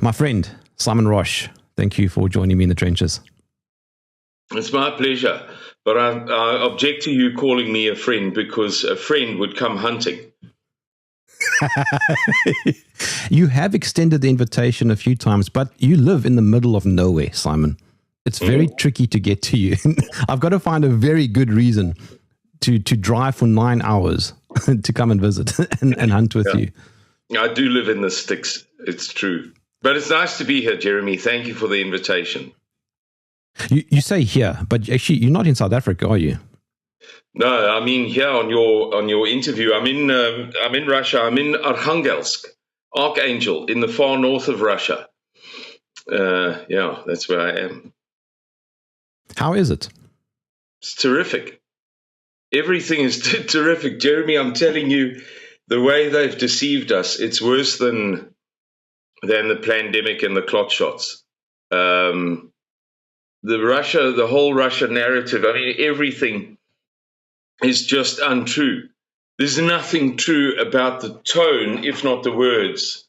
My friend, Simon Roche, thank you for joining me in the trenches. It's my pleasure. But I object to you calling me a friend, because a friend would come hunting. You have extended the invitation a few times, but you live in the middle of nowhere, Simon. It's very tricky to get to you. I've got to find a very good reason to drive for 9 hours to come and visit and hunt with you. I do live in the sticks. It's true. But it's nice to be here, Jeremy. Thank you for the invitation. You say here, but actually you're not in South Africa, are you? No, I mean here on your interview. I'm in Russia. I'm in Arkhangelsk, Archangel, in the far north of Russia. That's where I am. How is it? It's terrific. Everything is terrific, Jeremy. I'm telling you, the way they've deceived us, it's worse than the pandemic and the clot shots. The whole Russia narrative, I mean, everything is just untrue. There's nothing true about the tone, if not the words,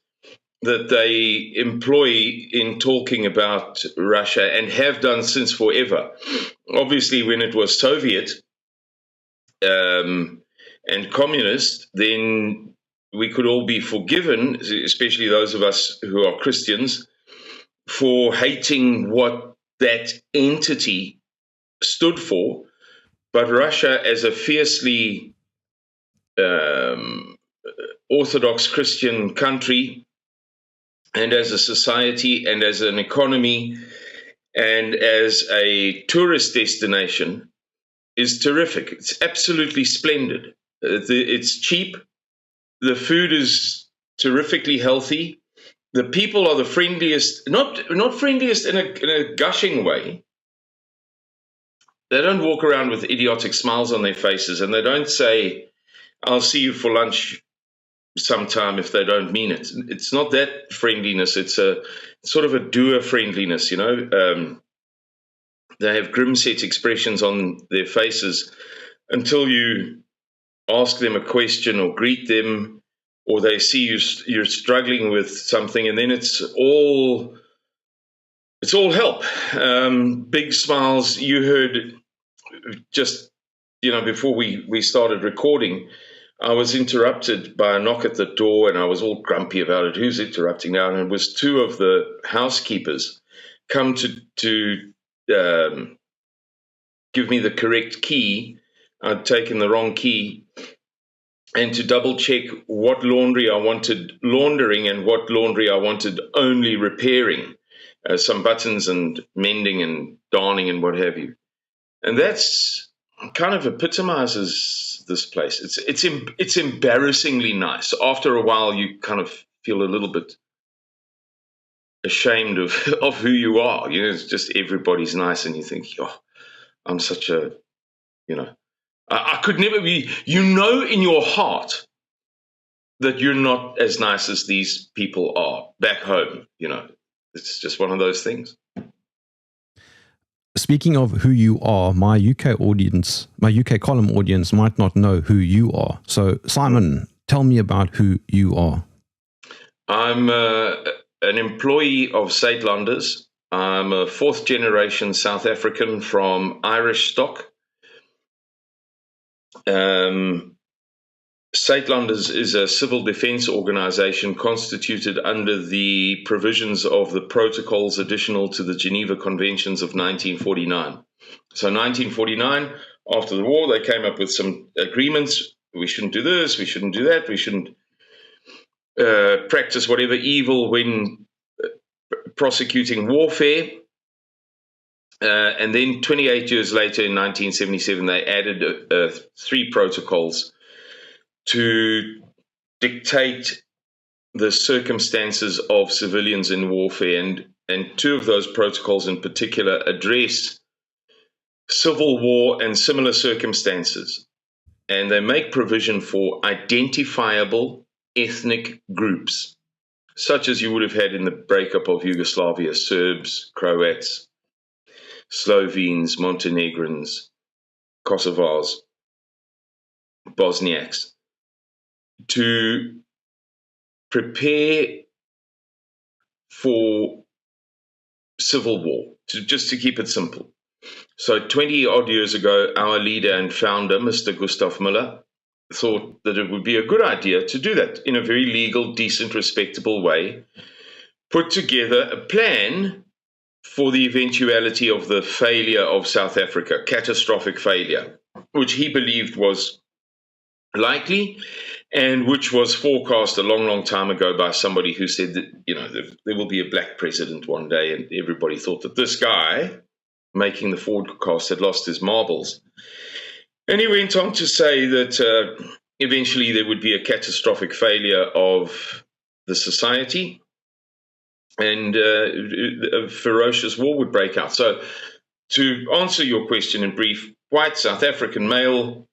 that they employ in talking about Russia and have done since forever. Obviously, when it was Soviet and communist, then we could all be forgiven, especially those of us who are Christians, for hating what that entity stood for. But Russia, as a fiercely Orthodox Christian country, and as a society, and as an economy, and as a tourist destination, is terrific. It's absolutely splendid. It's cheap. The food is terrifically healthy. The people are the friendliest, not friendliest in a gushing way. They don't walk around with idiotic smiles on their faces, and they don't say, "I'll see you for lunch sometime," if they don't mean it. It's not that friendliness. It's a sort of a doer friendliness, you know. They have grim set expressions on their faces until you ask them a question or greet them, or they see you're struggling with something, and then it's all help. Big smiles. You heard just, before we started recording, I was interrupted by a knock at the door, and I was all grumpy about it. Who's interrupting now? And it was two of the housekeepers come to give me the correct key. I'd taken the wrong key, and to double check what laundry I wanted laundering and what laundry I wanted only repairing, some buttons and mending and darning and what have you. And that's kind of epitomizes this place. It's embarrassingly nice. After a while, you kind of feel a little bit ashamed of who you are. It's just everybody's nice, and you think, "Oh, I'm such a, I could never be." In your heart that you're not as nice as these people are back home. It's just one of those things. Speaking of who you are, my UK column audience might not know who you are. So, Simon, tell me about who you are. I'm an employee of State Londers. I'm a fourth generation South African from Irish stock. State Londers is a civil defense organization constituted under the provisions of the protocols additional to the Geneva Conventions of 1949. So 1949, after the war, they came up with some agreements. We shouldn't do this, we shouldn't do that, we shouldn't practice whatever evil when prosecuting warfare. And then 28 years later, in 1977, they added 3 protocols to dictate the circumstances of civilians in warfare. And 2 of those protocols in particular address civil war and similar circumstances. And they make provision for identifiable ethnic groups, such as you would have had in the breakup of Yugoslavia: Serbs, Croats, Slovenes, Montenegrins, Kosovars, Bosniaks, to prepare for civil war, just to keep it simple. So 20 odd years ago, our leader and founder, Mr. Gustav Müller, thought that it would be a good idea to do that in a very legal, decent, respectable way, put together a plan for the eventuality of the failure of South Africa, catastrophic failure, which he believed was likely and which was forecast a long, long time ago by somebody who said that, there will be a black president one day, and everybody thought that this guy making the forecast had lost his marbles. And he went on to say that eventually there would be a catastrophic failure of the society and a ferocious war would break out. So to answer your question in brief, white South African male,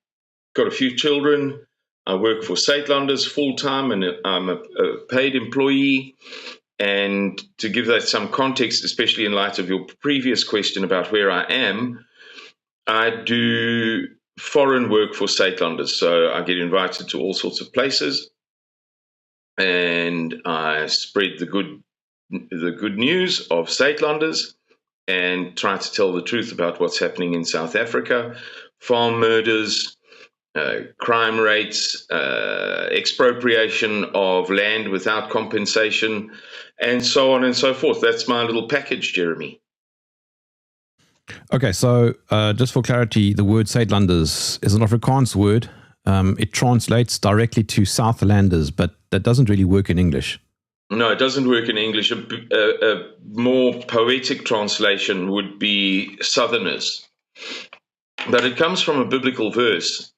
got a few children. I work for State Londers full-time, and I'm a paid employee. And to give that some context, especially in light of your previous question about where I am, I do foreign work for State Londers. So I get invited to all sorts of places, and I spread the good news of State Londers and try to tell the truth about what's happening in South Africa, farm murders, crime rates, expropriation of land without compensation, and so on and so forth. That's my little package, Jeremy. Okay, so just for clarity, the word State Londers is an Afrikaans word. It translates directly to Southlanders, but that doesn't really work in English. No, it doesn't work in English. A more poetic translation would be Southerners. But it comes from a biblical verse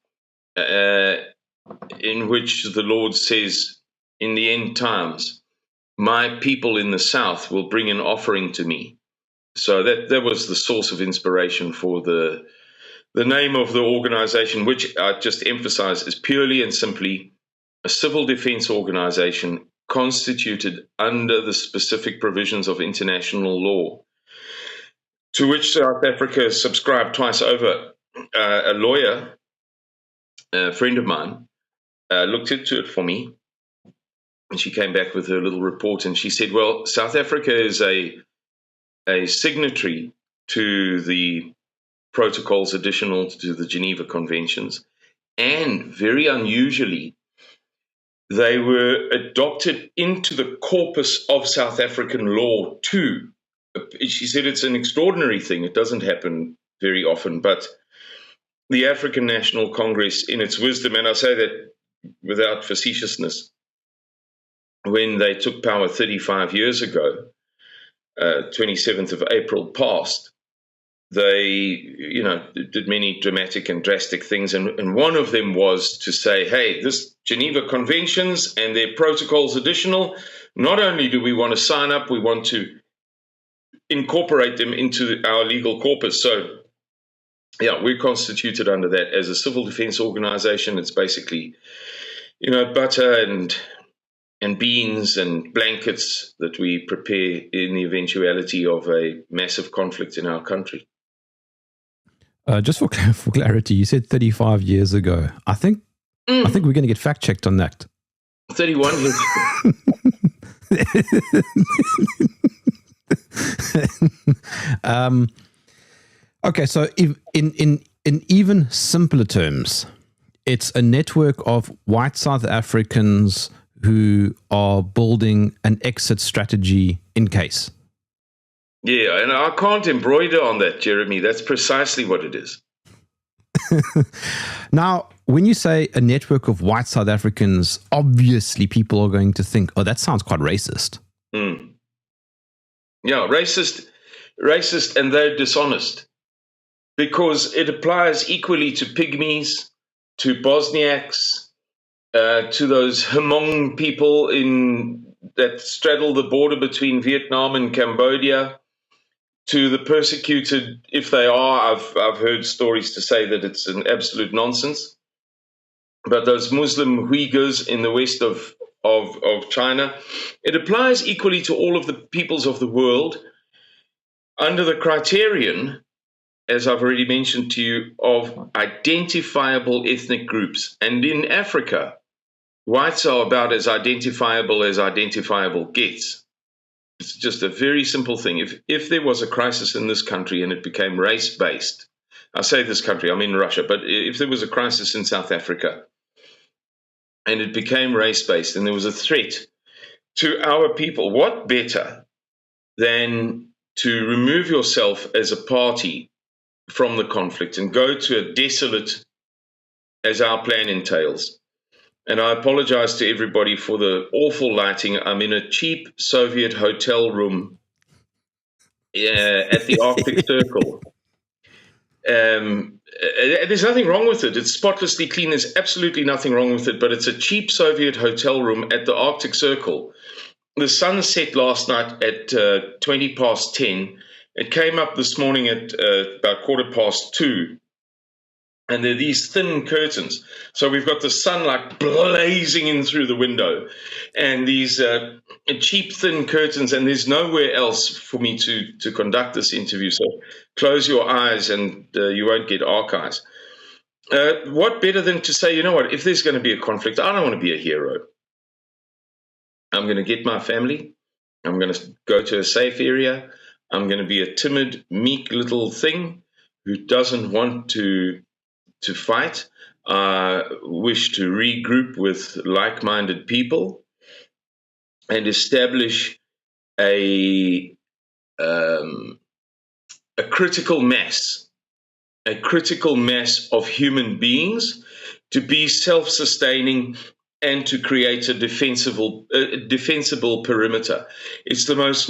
in which the Lord says, in the end times, my people in the south will bring an offering to me. So that was the source of inspiration for the name of the organization, which I just emphasize is purely and simply a civil defense organization constituted under the specific provisions of international law, to which South Africa subscribed twice over. A lawyer, a friend of mine, looked into it for me, and she came back with her little report, and she said, well, South Africa is a signatory to the protocols additional to the Geneva Conventions, and very unusually, they were adopted into the corpus of South African law too. She said it's an extraordinary thing. It doesn't happen very often, but the African National Congress, in its wisdom, and I say that without facetiousness, when they took power 35 years ago, 27th of April past, they, did many dramatic and drastic things. And one of them was to say, hey, this Geneva Conventions and their protocols additional, not only do we want to sign up, we want to incorporate them into our legal corpus. So, yeah, we're constituted under that as a civil defense organization. It's basically, butter and beans and blankets that we prepare in the eventuality of a massive conflict in our country. Just for clarity, you said 35 years ago. I think we're going to get fact checked on that. 31 years ago. Okay, so in even simpler terms, it's a network of white South Africans who are building an exit strategy in case. Yeah, and I can't embroider on that, Jeremy. That's precisely what it is. Now, when you say a network of white South Africans, obviously people are going to think, oh, that sounds quite racist. Mm. Yeah, racist, and they're dishonest, because it applies equally to pygmies, to Bosniaks, to those Hmong people that straddle the border between Vietnam and Cambodia, to the persecuted, if they are. I've heard stories to say that it's an absolute nonsense. But those Muslim Uyghurs in the west of China, it applies equally to all of the peoples of the world under the criterion, as I've already mentioned to you, of identifiable ethnic groups. And in Africa, whites are about as identifiable gets. It's just a very simple thing. If there was a crisis in this country and it became race-based, I say this country, I mean Russia, but if there was a crisis in South Africa and it became race-based and there was a threat to our people, what better than to remove yourself as a party from the conflict and go to a desolate, as our plan entails. And I apologize to everybody for the awful lighting. I'm in a cheap Soviet hotel room at the Arctic Circle. There's nothing wrong with it. It's spotlessly clean. There's absolutely nothing wrong with it, but it's a cheap Soviet hotel room at the Arctic Circle. The sun set last night at 20 past 10. It came up this morning at about 2:15. And there are these thin curtains. So we've got the sunlight blazing in through the window and these cheap, thin curtains, and there's nowhere else for me to conduct this interview. So close your eyes and you won't get archives. What better than to say, you know what, if there's going to be a conflict, I don't want to be a hero. I'm going to get my family. I'm going to go to a safe area. I'm going to be a timid, meek little thing who doesn't want to fight, wish to regroup with like-minded people and establish a critical mass of human beings to be self-sustaining and to create a defensible perimeter. It's the most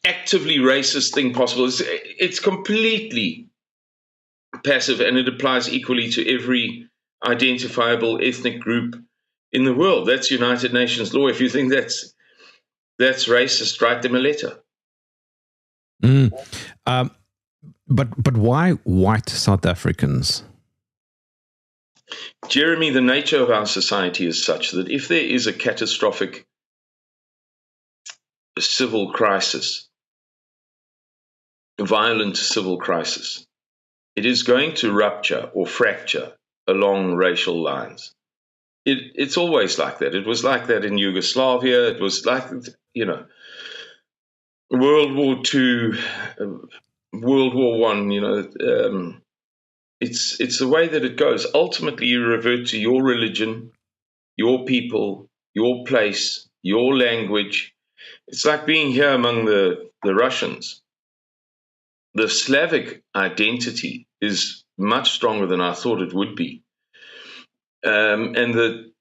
actively racist thing possible. It's completely passive, and it applies equally to every identifiable ethnic group in the world. That's United Nations law. If you think that's racist, write them a letter. But why white South Africans? Jeremy, the nature of our society is such that if there is a catastrophic civil crisis, violent civil crisis, it is going to rupture or fracture along racial lines. It's always like that. It was like that in Yugoslavia. It was like, World War II, World War I, it's the way that it goes. Ultimately, you revert to your religion, your people, your place, your language. It's like being here among the Russians. The Slavic identity is much stronger than I thought it would be. And the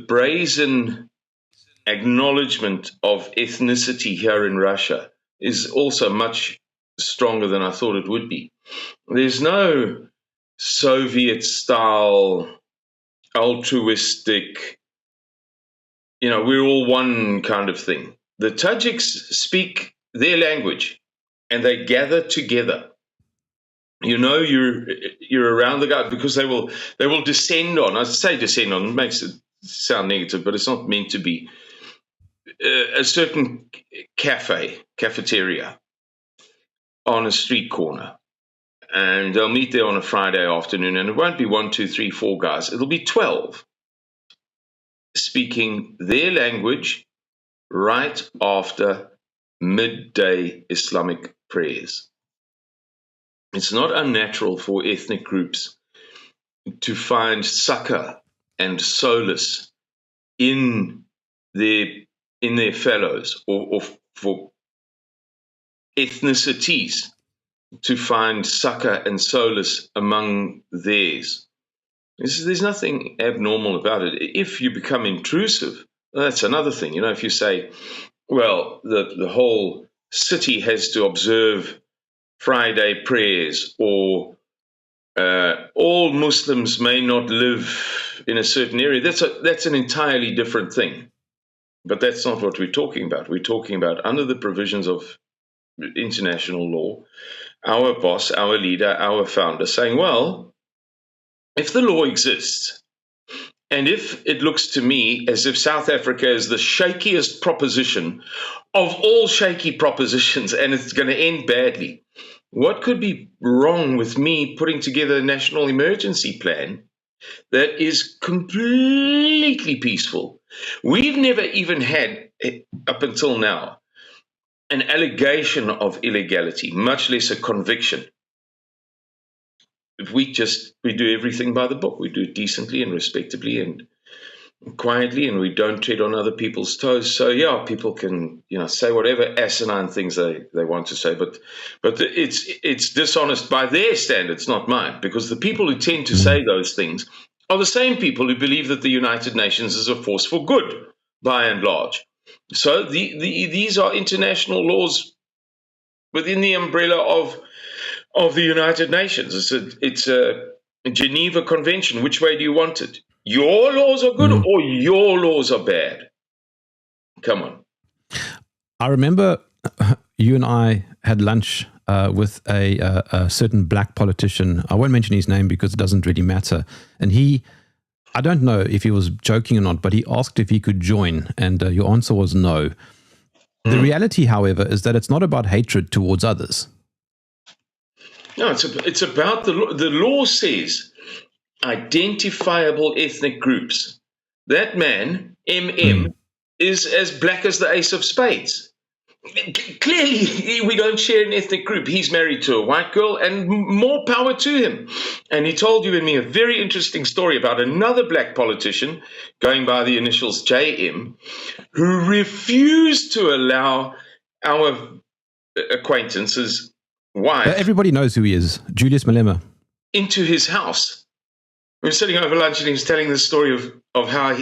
brazen acknowledgement of ethnicity here in Russia is also much stronger than I thought it would be. There's no Soviet-style, altruistic, we're all one kind of thing. The Tajiks speak their language, and they gather together. You're around the guy because they will descend on. I say descend on, it makes it sound negative, but it's not meant to be. A certain cafeteria on a street corner, and they'll meet there on a Friday afternoon, and it won't be 1, 2, 3, 4 guys. It'll be 12 speaking their language right after midday Islamic prayers. It's not unnatural for ethnic groups to find succor and solace in their fellows, or for ethnicities to find succor and solace among theirs. There's nothing abnormal about it. If you become intrusive, that's another thing. If you say, well, the whole city has to observe Friday prayers, or all Muslims may not live in a certain area, that's an entirely different thing. But that's not what we're talking about. We're talking about, under the provisions of international law, our boss, our leader, our founder saying, well, if the law exists, and if it looks to me as if South Africa is the shakiest proposition of all shaky propositions, and it's going to end badly, what could be wrong with me putting together a national emergency plan that is completely peaceful. We've never even had, up until now, an allegation of illegality, much less a conviction. We do everything by the book. We do it decently and respectably and quietly, and we don't tread on other people's toes. So yeah, people can say whatever asinine things they want to say, but it's dishonest by their standards, not mine, because the people who tend to say those things are the same people who believe that the United Nations is a force for good, by and large. So these are international laws within the umbrella of the United Nations. It's a Geneva Convention. Which way do you want it? Your laws are good or your laws are bad? Come on. I remember you and I had lunch with a certain black politician. I won't mention his name because it doesn't really matter. And I don't know if he was joking or not, but he asked if he could join, and your answer was no. The reality, however, is that it's not about hatred towards others. No, it's about the law says identifiable ethnic groups. That man, MM, is as black as the ace of spades. Clearly, we don't share an ethnic group. He's married to a white girl, and more power to him. And he told you and me a very interesting story about another black politician, going by the initials JM, who refused to allow our acquaintance's wife. Everybody knows who he is, Julius Malema. Into his house. We were sitting over lunch and he was telling the story of how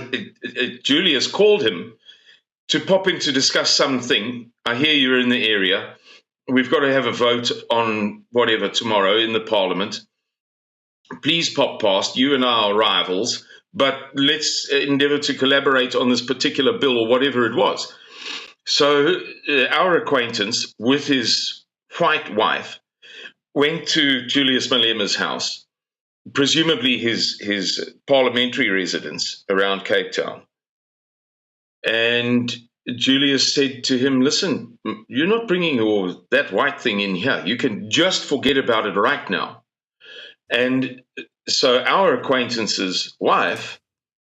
Julius called him to pop in to discuss something. I hear you're in the area. We've got to have a vote on whatever tomorrow in the parliament. Please pop past. You and I are rivals, but let's endeavor to collaborate on this particular bill or whatever it was. So our acquaintance with his white wife went to Julius Malema's house, presumably his parliamentary residence around Cape Town. And Julius said to him, listen, you're not bringing that white thing in here. You can just forget about it right now. And so our acquaintance's wife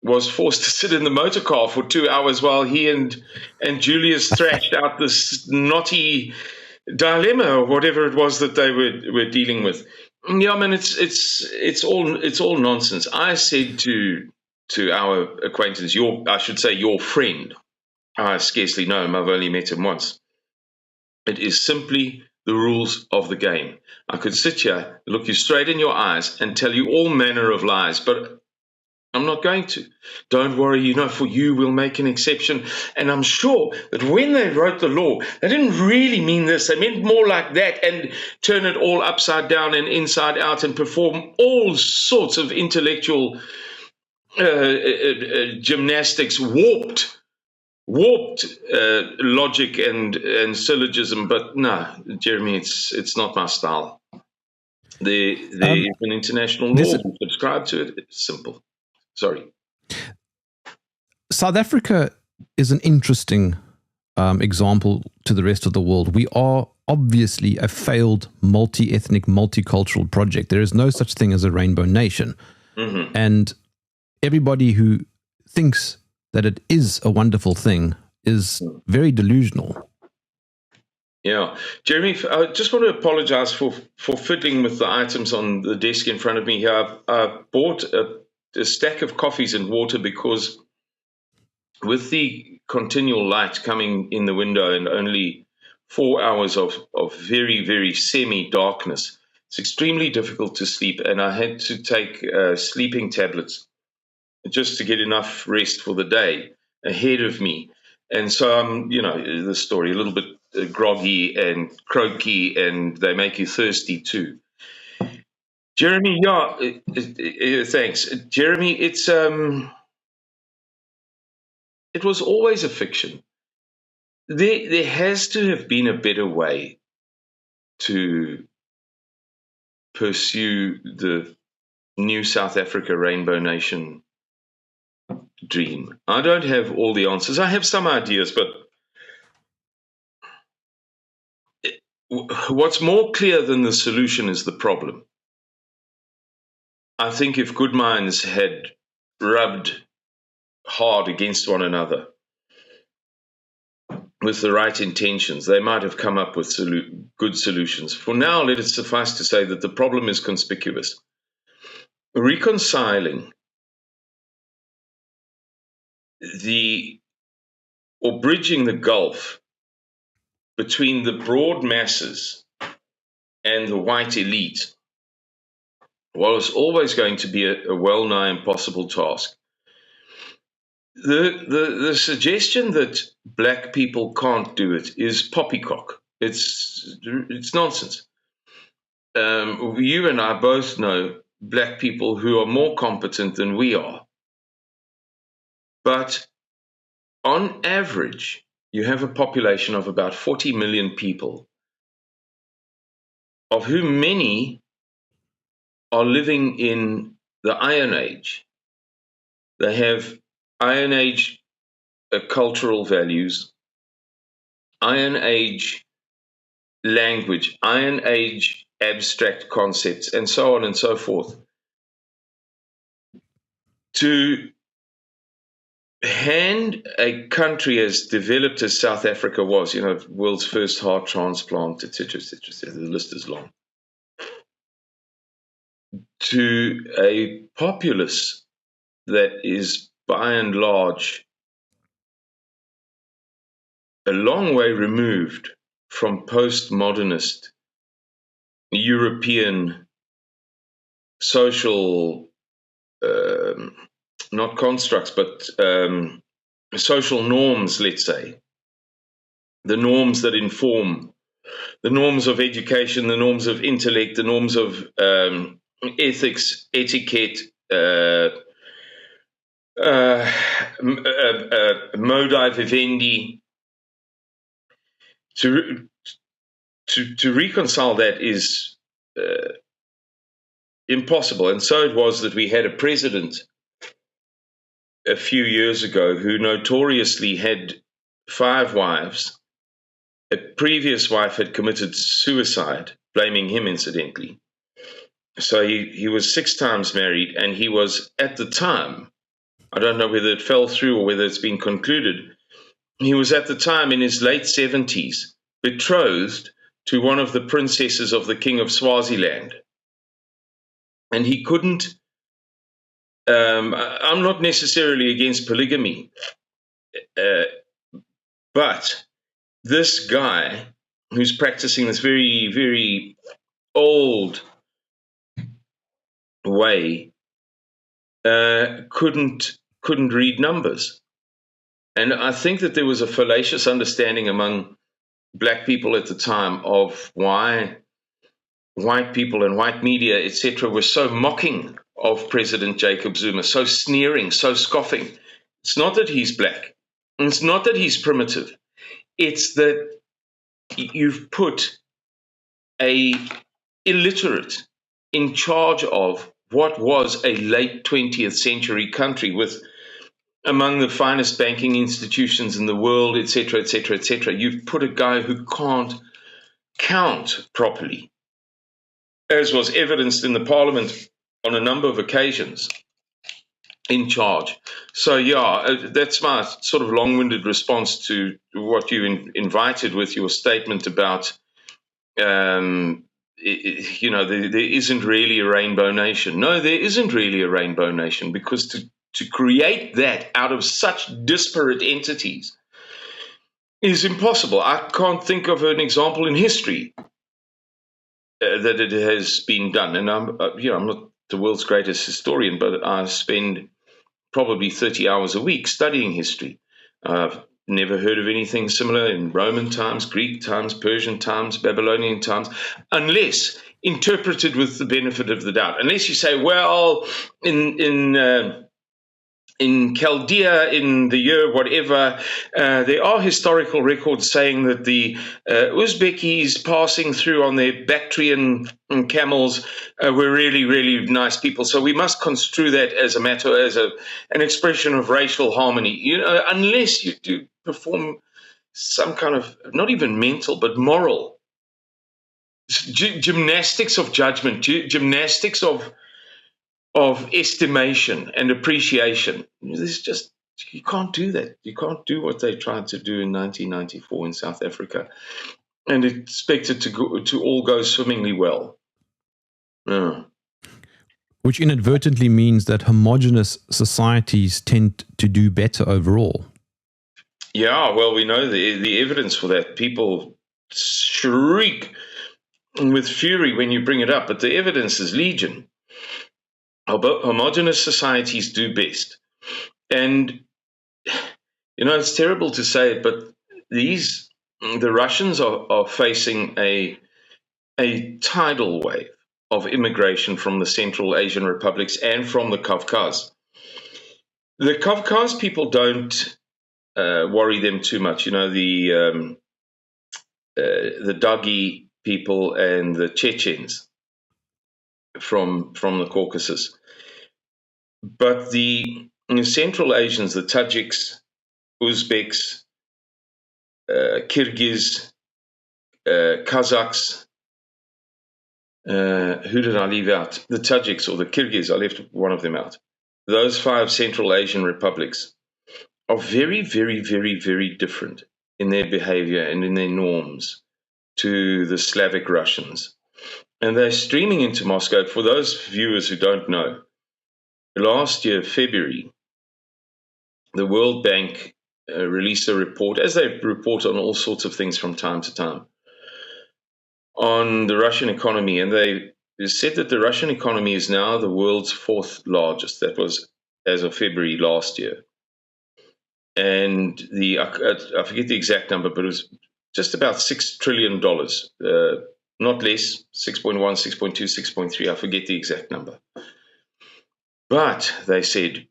was forced to sit in the motor car for 2 hours while he and Julius thrashed out this knotty dilemma or whatever it was that they were dealing with. Yeah, I mean, it's all nonsense. I said to our acquaintance, your friend, I scarcely know him, I've only met him once. It is simply the rules of the game. I could sit here, look you straight in your eyes and tell you all manner of lies, but I'm not going to. Don't worry, for you we'll make an exception. And I'm sure that when they wrote the law, they didn't really mean this. They meant more like that, and turn it all upside down and inside out and perform all sorts of intellectual gymnastics, warped logic and syllogism. But no, Jeremy, it's not my style. There is an international law. We subscribe to it. It's simple. Sorry. South Africa is an interesting example to the rest of the world. We are obviously a failed multi-ethnic, multicultural project. There is no such thing as a rainbow nation. Mm-hmm. And everybody who thinks that it is a wonderful thing is very delusional. Yeah. Jeremy, I just want to apologize for fiddling with the items on the desk in front of me here. I've bought a stack of coffees and water because with the continual light coming in the window and only 4 hours of very, very semi-darkness, it's extremely difficult to sleep. And I had to take sleeping tablets just to get enough rest for the day ahead of me. And so I'm, the story, a little bit groggy and croaky, and they make you thirsty too. Jeremy, thanks. Jeremy, it was always a fiction. There has to have been a better way to pursue the new South Africa Rainbow Nation dream. I don't have all the answers. I have some ideas, but what's more clear than the solution is the problem. I think if good minds had rubbed hard against one another with the right intentions, they might have come up with good solutions. For now, let it suffice to say that the problem is conspicuous. Reconciling or bridging the gulf between the broad masses and the white elite was always going to be a well-nigh impossible task. The suggestion that black people can't do it is poppycock. It's nonsense. You and I both know black people who are more competent than we are. But on average, you have a population of about 40 million people, of whom many are living in the Iron Age. They have Iron Age cultural values, Iron Age language, Iron Age abstract concepts, and so on and so forth. To hand a country as developed as South Africa was, world's first heart transplant, etc., etc., the list is long, to a populace that is by and large a long way removed from postmodernist European social, not constructs, but social norms, let's say, the norms that inform, the norms of education, the norms of intellect, the norms of ethics, etiquette, modi vivendi. To reconcile that is impossible. And so it was that we had a president a few years ago who notoriously had 5 wives. A previous wife had committed suicide, blaming him, incidentally. So he was 6 times married, and he was, at the time, I don't know whether it fell through or whether it's been concluded, he was at the time in his late 70s, betrothed to one of the princesses of the King of Swaziland. And he couldn't, I'm not necessarily against polygamy, but this guy who's practicing this very, very old way couldn't read numbers. And I think that there was a fallacious understanding among black people at the time of why white people and white media, etc., were so mocking of President Jacob Zuma, so sneering, so scoffing. It's not that he's black. It's not that he's primitive. It's that you've put a illiterate in charge of what was a late 20th century country with among the finest banking institutions in the world, etc., etc., etc. You've put a guy who can't count properly, as was evidenced in the parliament on a number of occasions, in charge. So, that's my sort of long-winded response to what you invited with your statement about, there isn't really a rainbow nation. No, there isn't really a rainbow nation, because to create that out of such disparate entities is impossible. I can't think of an example in history that it has been done. And I'm not the world's greatest historian, but I spend probably 30 hours a week studying history. I've never heard of anything similar in Roman times, Greek times, Persian times, Babylonian times, unless interpreted with the benefit of the doubt. Unless you say, well, in Chaldea, in the year whatever, there are historical records saying that the Uzbekis passing through on their Bactrian camels were really, really nice people. So we must construe that as a matter, as an expression of racial harmony. Unless you do perform some kind of, not even mental, but moral gymnastics of judgment, gymnastics of of estimation and appreciation. There's just, you can't do that. You can't do what they tried to do in 1994 in South Africa and expect it to all go swimmingly well. Yeah. Which inadvertently means that homogenous societies tend to do better overall. Yeah, well, we know the evidence for that. People shriek with fury when you bring it up, but the evidence is legion. Homogenous societies do best. And, it's terrible to say it, but the Russians are facing a tidal wave of immigration from the Central Asian republics and from the Kavkaz. The Kavkaz people don't worry them too much. The Dagi people and the Chechens from the Caucasus. But the Central Asians, the Tajiks, Uzbeks, Kyrgyz, Kazakhs, who did I leave out? The Tajiks or the Kyrgyz, I left one of them out. Those 5 Central Asian republics are very, very, very, very different in their behavior and in their norms to the Slavic Russians. And they're streaming into Moscow. For those viewers who don't know, last year, February, the World Bank released a report, as they report on all sorts of things from time to time, on the Russian economy. And they said that the Russian economy is now the world's 4th largest. That was as of February last year. And I forget the exact number, but it was just about $6 trillion, not less, 6.1, 6.2, 6.3, I forget the exact number. But they said,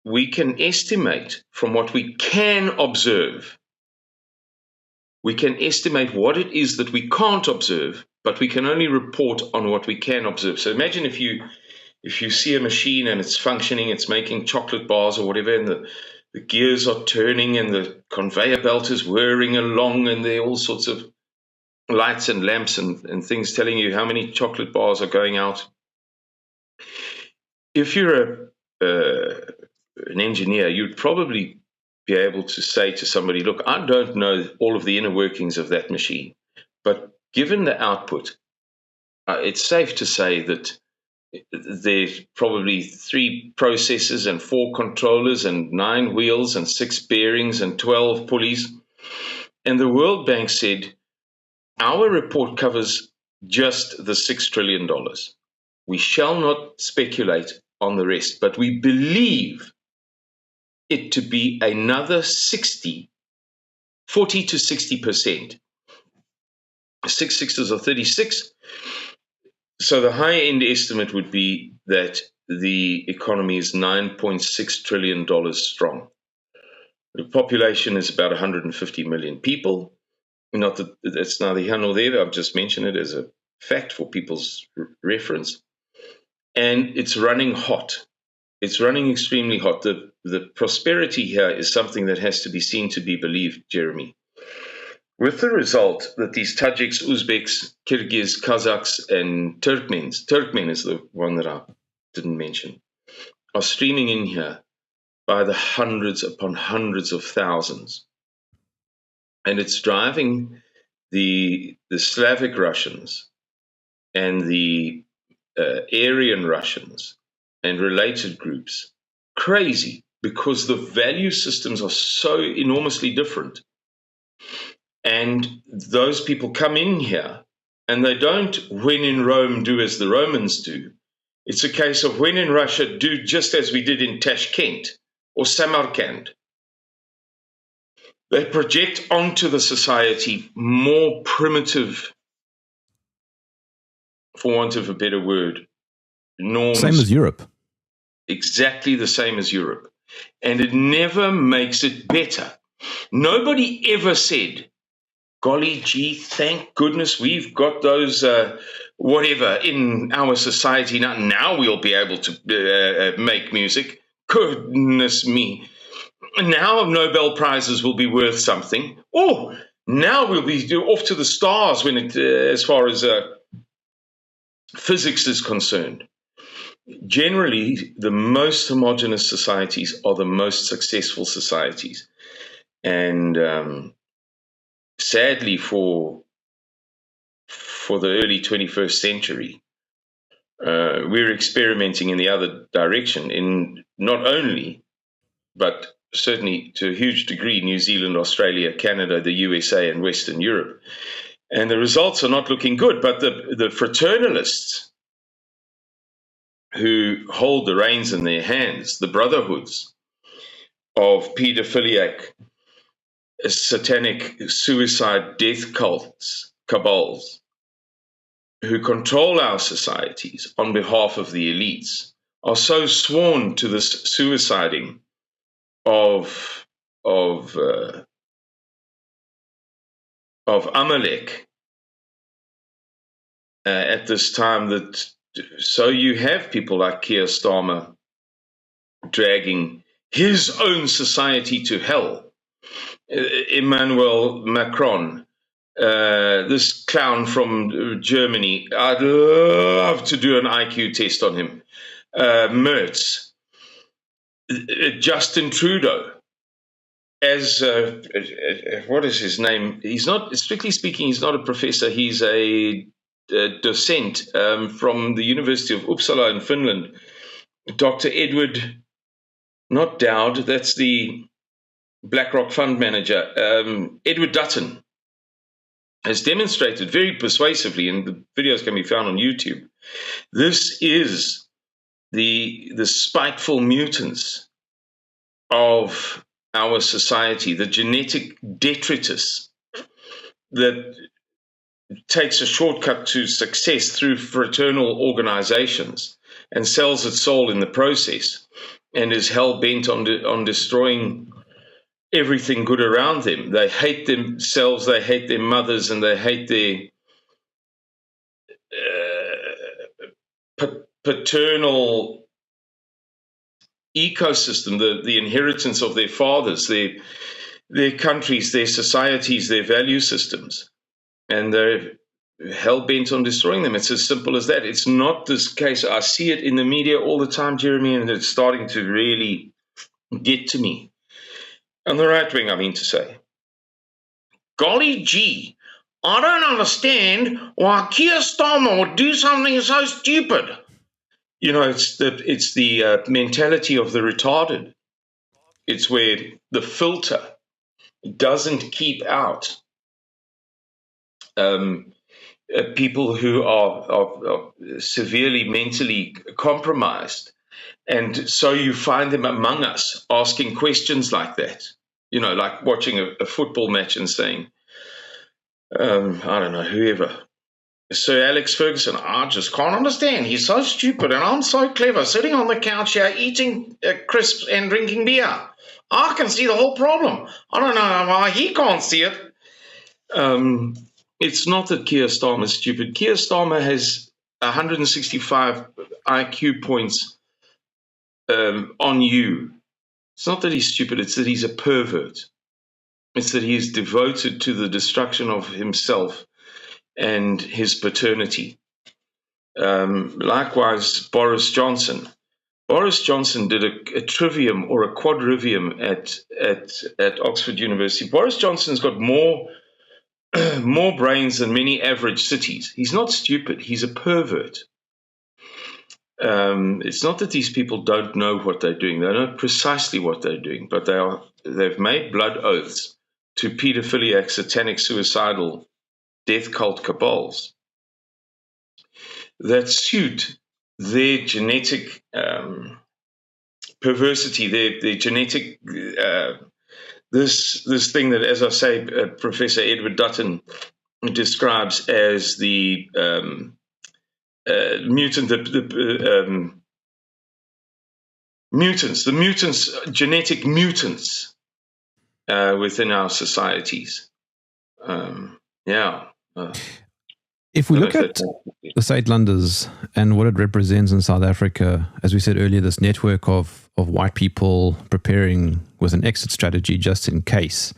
we can estimate from what we can observe. We can estimate what it is that we can't observe, but we can only report on what we can observe. So imagine if you see a machine and it's functioning, it's making chocolate bars or whatever, and the gears are turning and the conveyor belt is whirring along and there are all sorts of lights and lamps and things telling you how many chocolate bars are going out. If you're an engineer, you'd probably be able to say to somebody, look, I don't know all of the inner workings of that machine, but given the output, it's safe to say that there's probably 3 processors and 4 controllers and 9 wheels and 6 bearings and 12 pulleys. And the World Bank said, our report covers just the $6 trillion. We shall not speculate on the rest, but we believe it to be another 40 to 60%. 6 sixes are 36. So the high-end estimate would be that the economy is $9.6 trillion strong. The population is about 150 million people. Not that it's neither here nor there. I've just mentioned it as a fact for people's reference. And it's running hot. It's running extremely hot. The prosperity here is something that has to be seen to be believed, Jeremy. With the result that these Tajiks, Uzbeks, Kyrgyz, Kazakhs, and Turkmen is the one that I didn't mention, are streaming in here by the hundreds upon hundreds of thousands. And it's driving the Slavic Russians and the Aryan Russians and related groups crazy because the value systems are so enormously different. And those people come in here and they don't, when in Rome, do as the Romans do. It's a case of when in Russia, do just as we did in Tashkent or Samarkand. They project onto the society more primitive, for want of a better word, norms. Same as Europe. Exactly the same as Europe. And it never makes it better. Nobody ever said, golly gee, thank goodness we've got those whatever in our society now. Now we'll be able to make music. Goodness me. Now Nobel Prizes will be worth something. Oh, now we'll be off to the stars when it, as far as physics is concerned. Generally, the most homogenous societies are the most successful societies. And sadly, for the early 21st century, we're experimenting in the other direction in not only, but certainly to a huge degree, New Zealand, Australia, Canada, the USA, and Western Europe. And the results are not looking good. But the fraternalists who hold the reins in their hands, the brotherhoods of pedophiliac, satanic suicide death cults, cabals, who control our societies on behalf of the elites, are so sworn to this suiciding of Amalek at this time that so you have people like Keir Starmer dragging his own society to hell. Emmanuel Macron, this clown from Germany, I'd love to do an IQ test on him. Merz, Justin Trudeau, as what is his name? He's not, strictly speaking, he's not a professor. He's a docent from the University of Uppsala in Finland. Dr. Edward, not Dowd, that's the BlackRock fund manager, Edward Dutton, has demonstrated very persuasively, and the videos can be found on YouTube. This is the spiteful mutants of our society, the genetic detritus that takes a shortcut to success through fraternal organizations and sells its soul in the process, and is hell-bent on destroying everything good around them. They hate themselves, they hate their mothers, and they hate their paternal ecosystem, the inheritance of their fathers, their countries, their societies, their value systems. And they're hell-bent on destroying them. It's as simple as that. It's not this case. I see it in the media all the time, Jeremy, and it's starting to really get to me. On the right wing, I mean to say. Golly gee, I don't understand why Keir Starmer would do something so stupid. You know, it's the mentality of the retarded. It's where the filter doesn't keep out people who are severely mentally compromised. And so you find them among us asking questions like that, you know, like watching a football match and saying, I don't know, whoever, Sir Alex Ferguson, I just can't understand. He's so stupid and I'm so clever, sitting on the couch here eating crisps and drinking beer. I can see the whole problem. I don't know why he can't see it. It's not that Keir Starmer is stupid. Keir Starmer has 165 IQ points on you. It's not that he's stupid, it's that he's a pervert. It's that he is devoted to the destruction of himself and his paternity. Likewise, Boris Johnson. Boris Johnson did a trivium or a quadrivium at Oxford University. Boris Johnson's got more brains than many average cities. He's not stupid, he's a pervert. It's not that these people don't know what they're doing. They know precisely what they're doing, but they've made blood oaths to pedophiliac, satanic, suicidal, death cult cabals that suit their genetic perversity, their genetic this thing that, as I say, Professor Edward Dutton describes as the genetic mutants within our societies. If we look at the State Londers and what it represents in South Africa, as we said earlier, this network of white people preparing with an exit strategy just in case,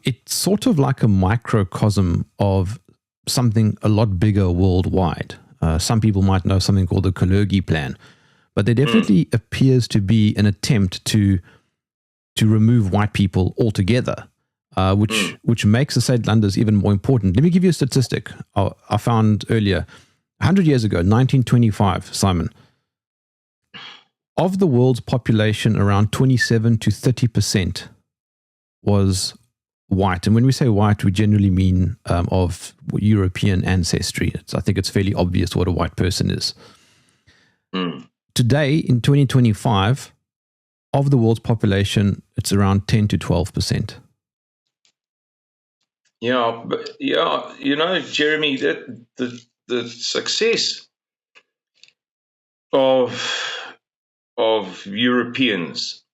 it's sort of like a microcosm of something a lot bigger worldwide. Some people might know something called the Kalergi Plan. But there definitely appears to be an attempt to remove white people altogether, which makes the State Londers even more important. Let me give you a statistic I found earlier. 100 years ago, 1925, Simon, of the world's population, around 27 to 30% was white. And when we say white, we generally mean of European ancestry. I think it's fairly obvious what a white person is. Today, in 2025, of the world's population, it's around 10 to 12%. Yeah, but Jeremy, that the success of Europeans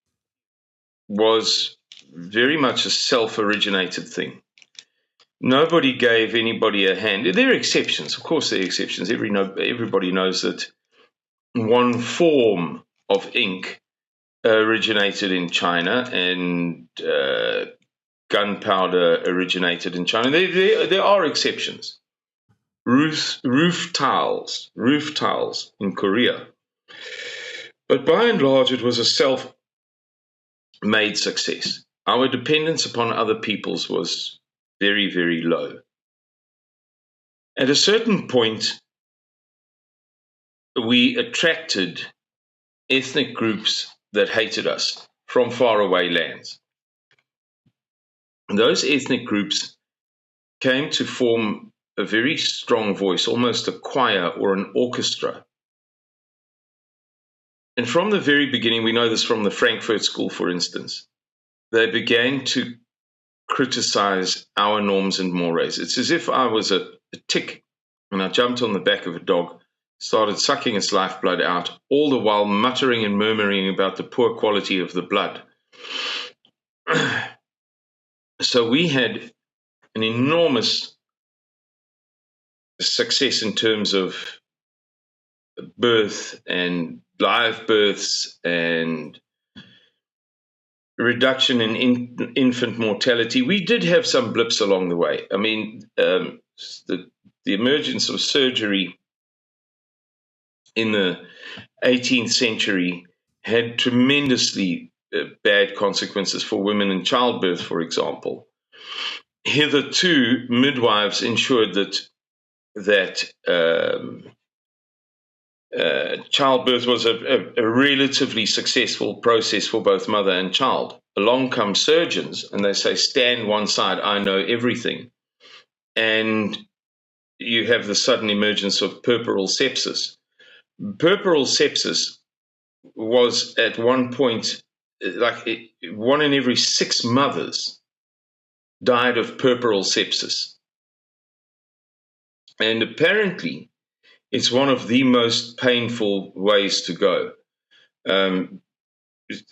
was very much a self-originated thing. Nobody gave anybody a hand. There are exceptions, of course. There are exceptions. Everybody knows that one form of ink originated in China, and gunpowder originated in China. There are exceptions. Roof tiles in Korea. But by and large, it was a self-made success. Our dependence upon other peoples was very, very low. At a certain point, we attracted ethnic groups that hated us from faraway lands. And those ethnic groups came to form a very strong voice, almost a choir or an orchestra. And from the very beginning, we know this from the Frankfurt School, for instance, they began to criticize our norms and mores. It's as if I was a tick and I jumped on the back of a dog, started sucking its lifeblood out, all the while muttering and murmuring about the poor quality of the blood. So we had an enormous success in terms of birth and live births and reduction in infant mortality. We did have some blips along the way. I mean, the emergence of surgery in the 18th century had tremendously bad consequences for women in childbirth, for example. Hitherto, midwives ensured that childbirth was a relatively successful process for both mother and child. Along come surgeons, and they say, stand one side, I know everything. And you have the sudden emergence of puerperal sepsis. Puerperal sepsis was at one point, one in every 6 mothers died of puerperal sepsis. And apparently, it's one of the most painful ways to go.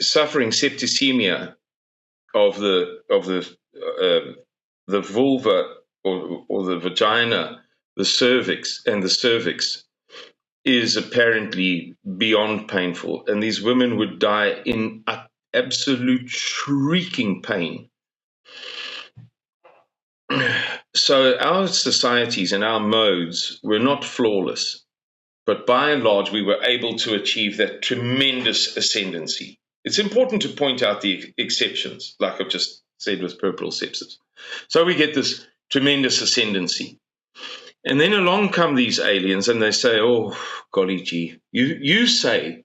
Suffering septicemia of the vulva or the vagina, the cervix, is apparently beyond painful. And these women would die in absolute shrieking pain. So our societies and our modes were not flawless, but by and large, we were able to achieve that tremendous ascendancy. It's important to point out the exceptions, like I've just said with puerperal sepsis. So we get this tremendous ascendancy. And then along come these aliens and they say, oh, golly gee, you say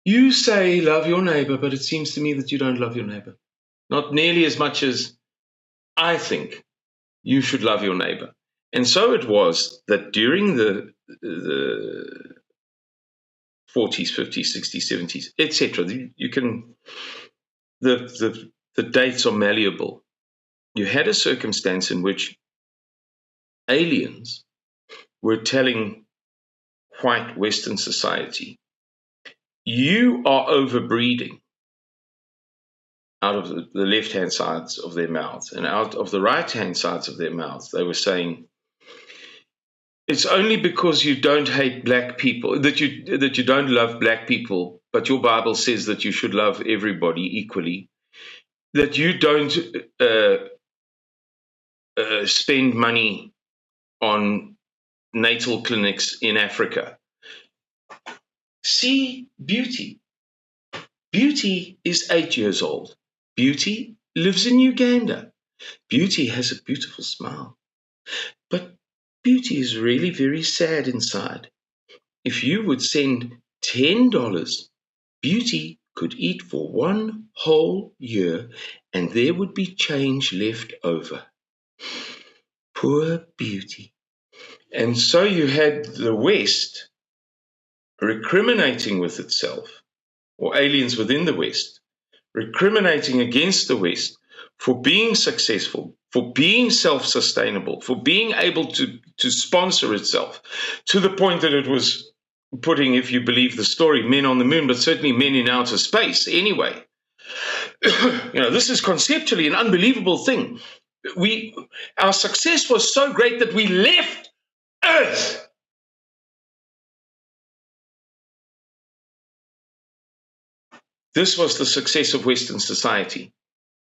love your neighbor, but it seems to me that you don't love your neighbor. Not nearly as much as I think you should love your neighbor. And so it was that during the 40s, 50s, 60s, 70s, etc., the dates are malleable. You had a circumstance in which aliens were telling white Western society, you are overbreeding, out of the left-hand sides of their mouths, and out of the right-hand sides of their mouths, they were saying, it's only because you don't hate black people, that you don't love black people, but your Bible says that you should love everybody equally, that you don't spend money on natal clinics in Africa. See beauty. Beauty is 8 years old. Beauty lives in Uganda. Beauty has a beautiful smile. But beauty is really very sad inside. If you would send $10, beauty could eat for 1 whole year and there would be change left over. Poor beauty. And so you had the West recriminating with itself, or aliens within the West, recriminating against the West for being successful, for being self-sustainable, for being able to sponsor itself, to the point that it was putting, if you believe the story, men on the moon, but certainly men in outer space anyway. This is conceptually an unbelievable thing. Our success was so great that we left Earth. This was the success of Western society.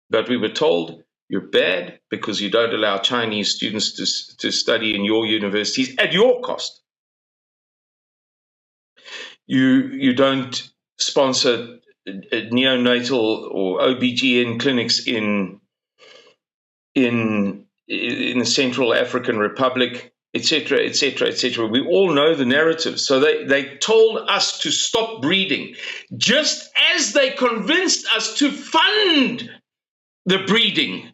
But we were told, you're bad because you don't allow Chinese students to study in your universities at your cost. You don't sponsor neonatal or OBGYN clinics in the Central African Republic, etc., etc., etc. We all know the narrative. So they told us to stop breeding, just as they convinced us to fund the breeding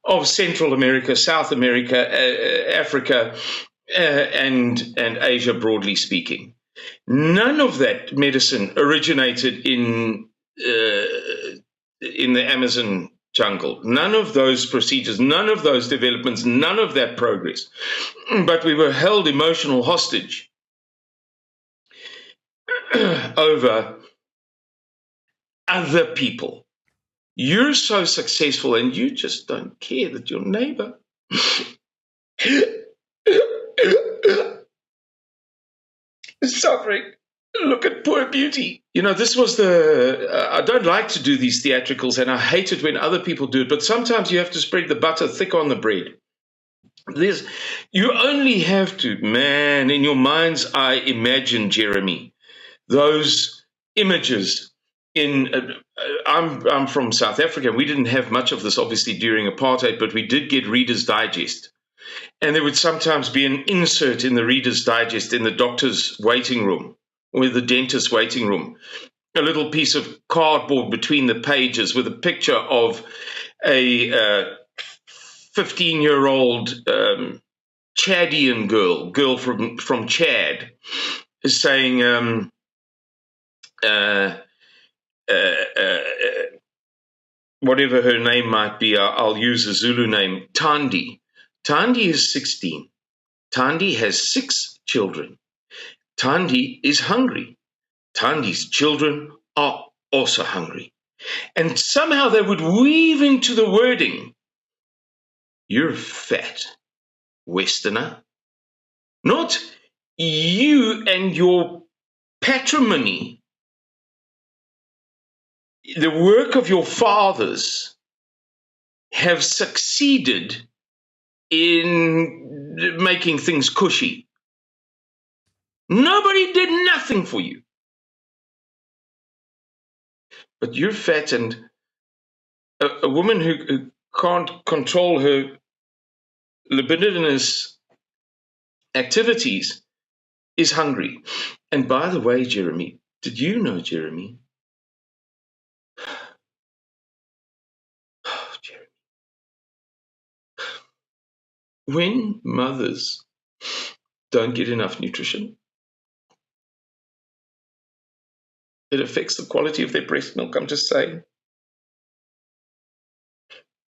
of Central America, South America, Africa, and Asia, broadly speaking. None of that medicine originated in the Amazon jungle. None of those procedures, none of those developments, none of that progress. But we were held emotional hostage over other people. You're so successful and you just don't care that your neighbor is suffering. Look at poor beauty. This was I don't like to do these theatricals and I hate it when other people do it, but sometimes you have to spread the butter thick on the bread. You only have to, man, in your mind's eye, imagine, Jeremy, those images. I'm from South Africa. We didn't have much of this, obviously, during apartheid, but we did get Reader's Digest. And there would sometimes be an insert in the Reader's Digest in the doctor's waiting room or the dentist's waiting room, a little piece of cardboard between the pages with a picture of a 15-year-old Chadian girl from Chad, saying, whatever her name might be, I'll use a Zulu name, Tandi. Tandi is 16. Tandi has 6 children. Tandi is hungry. Tandi's children are also hungry. And somehow they would weave into the wording, you're fat, Westerner. Not you and your patrimony, the work of your fathers, have succeeded in making things cushy. Nobody did nothing for you. But you're fat, and a woman who can't control her libidinous activities is hungry. And by the way, Jeremy, did you know, Jeremy? Oh, Jeremy. When mothers don't get enough nutrition, it affects the quality of their breast milk, I'm just saying.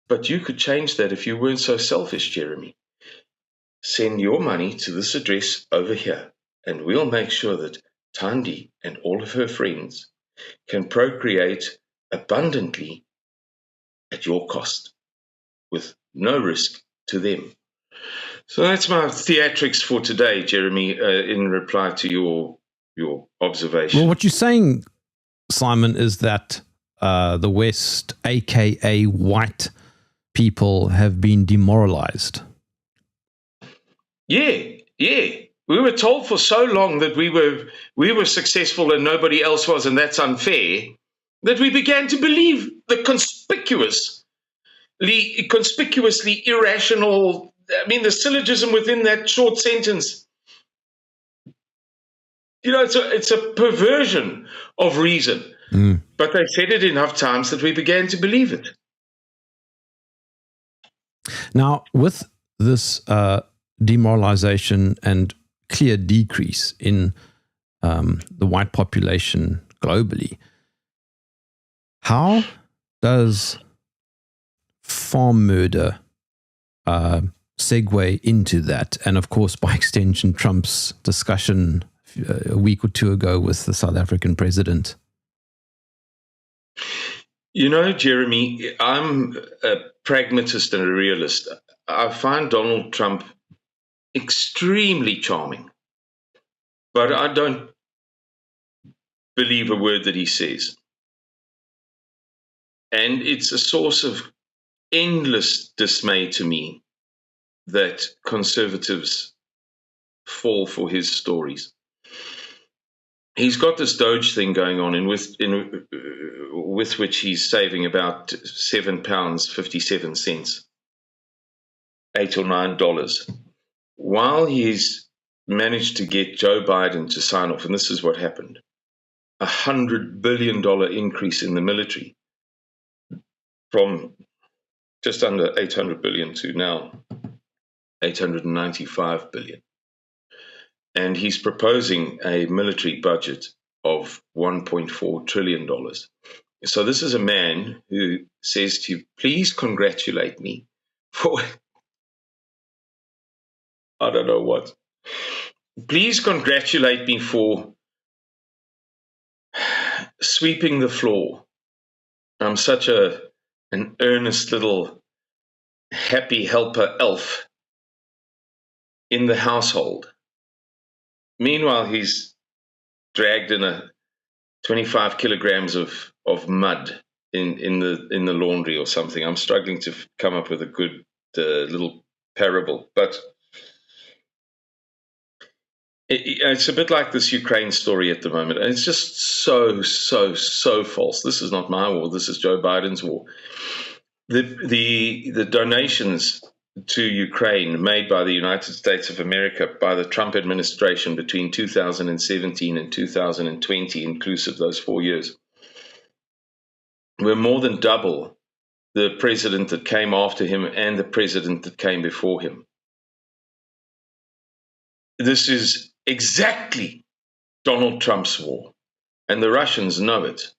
But you could change that if you weren't so selfish, Jeremy. Send your money to this address over here, and we'll make sure that Tandi and all of her friends can procreate abundantly at your cost, with no risk to them. So that's my theatrics for today, Jeremy, in reply to your observation. Well, what you're saying, Simon, is that the West, aka white people, have been demoralized. Yeah, Yeah, we were told for so long that we were successful and nobody else was, and that's unfair, that we began to believe the conspicuously irrational. I mean, the syllogism within that short sentence. It's a perversion of reason. But they said it enough times that we began to believe it. Now, with this demoralization and clear decrease in the white population globally, how does farm murder segue into that? And of course, by extension, Trump's discussion a week or two ago with the South African president. Jeremy, I'm a pragmatist and a realist. I find Donald Trump extremely charming, but I don't believe a word that he says. And it's a source of endless dismay to me that conservatives fall for his stories. He's got this Doge thing going on, with which he's saving about £7.57, $8 or $9, while he's managed to get Joe Biden to sign off. And this is what happened: $100 billion increase in the military, from just under 800 billion to now 895 billion. And he's proposing a military budget of $1.4 trillion. So this is a man who says to you, please congratulate me for, I don't know what. Please congratulate me for sweeping the floor. I'm such an earnest little happy helper elf in the household. Meanwhile, he's dragged in 25 kilograms of mud in the laundry or something. I'm struggling to come up with a good little parable, but it's a bit like this Ukraine story at the moment. And it's just so false. This is not my war. This is Joe Biden's war. The donations to Ukraine made by the United States of America by the Trump administration between 2017 and 2020, inclusive those 4 years, were more than double the president that came after him and the president that came before him. This is exactly Donald Trump's war, and the Russians know it.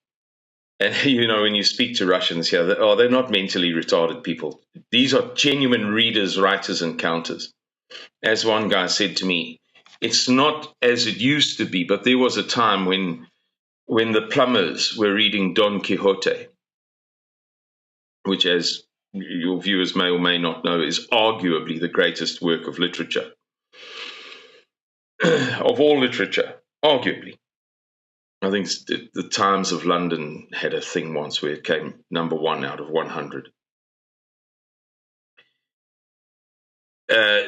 And, when you speak to Russians here, they're not mentally retarded people. These are genuine readers, writers, and counters. As one guy said to me, it's not as it used to be, but there was a time when the plumbers were reading Don Quixote, which, as your viewers may or may not know, is arguably the greatest work of literature, of all literature, arguably. I think the Times of London had a thing once where it came number 1 out of 100.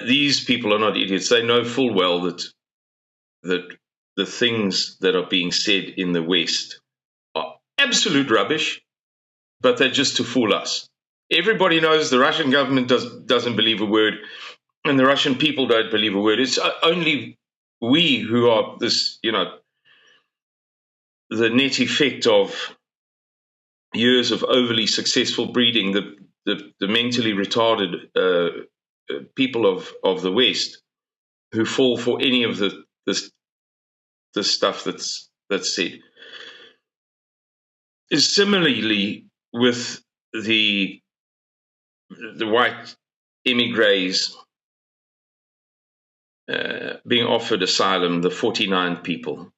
These people are not idiots. They know full well that the things that are being said in the West are absolute rubbish, but they're just to fool us. Everybody knows the Russian government doesn't believe a word, and the Russian people don't believe a word. It's only we who are this, the net effect of years of overly successful breeding, the mentally retarded people of the West, who fall for any of the stuff that's said. Is similarly with the white emigres being offered asylum, the 49 people.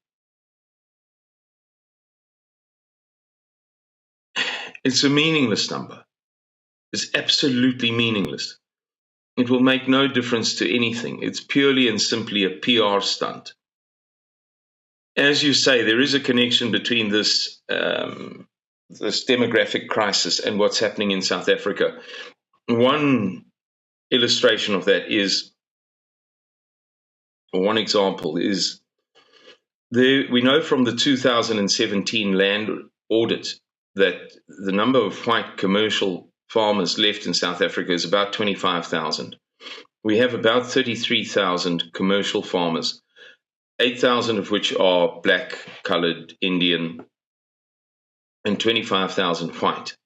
It's a meaningless number. It's absolutely meaningless. It will make no difference to anything. It's purely and simply a PR stunt. As you say, there is a connection between this demographic crisis and what's happening in South Africa. One illustration of that is One example is we know from the 2017 land audit that the number of white commercial farmers left in South Africa is about 25,000. We have about 33,000 commercial farmers, 8,000 of which are black, colored, Indian, and 25,000 white.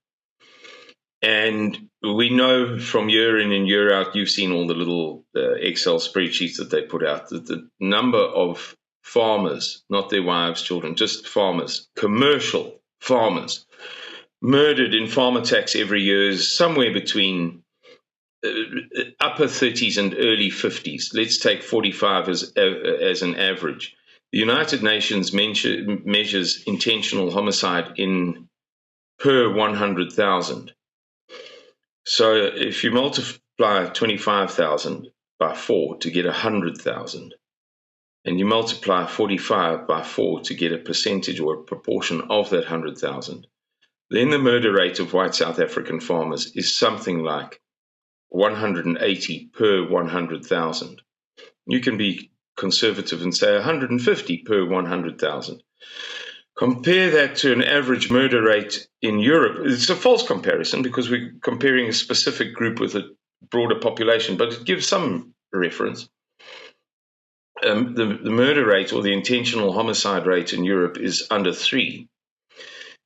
And we know from year in and year out, you've seen all the little Excel spreadsheets that they put out, that the number of farmers, not their wives, children, just farmers, commercial farmers, murdered in farm attacks every year is somewhere between upper 30s and early 50s. Let's take 45 as an average. The United Nations measures intentional homicide in per 100,000. So if you multiply 25,000 by 4 to get 100,000, and you multiply 45 by 4 to get a percentage or a proportion of that 100,000, then the murder rate of white South African farmers is something like 180 per 100,000. You can be conservative and say 150 per 100,000. Compare that to an average murder rate in Europe. It's a false comparison because we're comparing a specific group with a broader population, but it gives some reference. The murder rate or the intentional homicide rate in Europe is under 3.